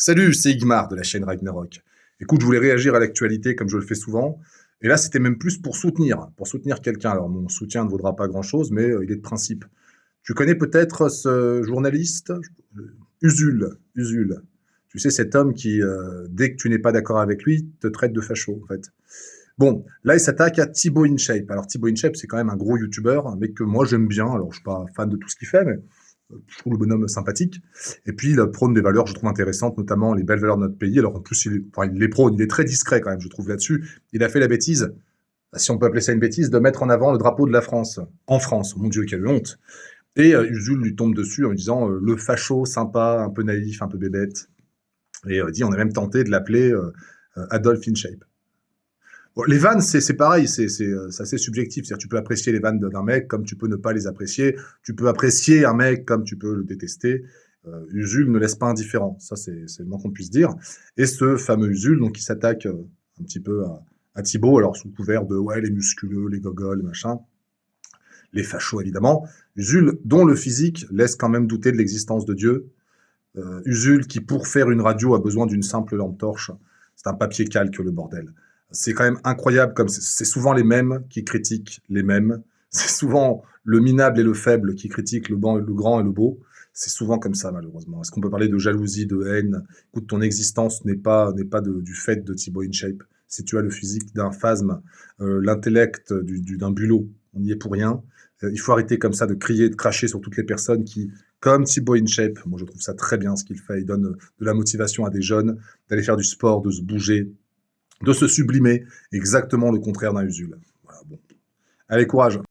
Salut, c'est Igmar de la chaîne Ragnarok. Écoute, je voulais réagir à l'actualité comme je le fais souvent. Et là, c'était même plus pour soutenir quelqu'un. Alors, mon soutien ne vaudra pas grand-chose, mais il est de principe. Tu connais peut-être ce journaliste, Usul. Tu sais, cet homme qui, dès que tu n'es pas d'accord avec lui, te traite de facho, en fait. Bon, là, il s'attaque à Thibaut InShape. Alors, Thibaut InShape, c'est quand même un gros youtubeur, un mec que moi j'aime bien. Alors, je suis pas fan de tout ce qu'il fait, mais je trouve le bonhomme sympathique. Et puis, il prône des valeurs, je trouve intéressantes, notamment les belles valeurs de notre pays. Alors, en plus, il les prône, il est très discret quand même, je trouve là-dessus. Il a fait la bêtise, si on peut appeler ça une bêtise, de mettre en avant le drapeau de la France. En France, mon Dieu, quelle honte. Et Usul lui tombe dessus en lui disant le facho sympa, un peu naïf, un peu bébête. Et dit, on a même tenté de l'appeler Adolf InShape. Bon, les vannes, c'est pareil, c'est assez subjectif. C'est-à-dire, tu peux apprécier les vannes d'un mec comme tu peux ne pas les apprécier. Tu peux apprécier un mec comme tu peux le détester. Usul ne laisse pas indifférent. Ça, c'est le moins qu'on puisse dire. Et ce fameux Usul, donc, qui s'attaque un petit peu à Thibaut, alors sous couvert de ouais, les musculeux, les gogoles, machin, les fachos évidemment. Usul, dont le physique laisse quand même douter de l'existence de Dieu. Usul, qui pour faire une radio a besoin d'une simple lampe torche. C'est un papier calque, le bordel. C'est quand même incroyable, comme c'est souvent les mêmes qui critiquent les mêmes. C'est souvent le minable et le faible qui critiquent le grand et le beau. C'est souvent comme ça, malheureusement. Est-ce qu'on peut parler de jalousie, de haine? Écoute, ton existence n'est pas du fait de Thibaut InShape. Si tu as le physique d'un phasme, l'intellect d'un bulot, on n'y est pour rien. Il faut arrêter comme ça de crier, de cracher sur toutes les personnes qui, comme Thibaut InShape, moi je trouve ça très bien ce qu'il fait. Il donne de la motivation à des jeunes d'aller faire du sport, de se bouger, de se sublimer, exactement le contraire d'un Usul. Voilà, bon. Allez, courage.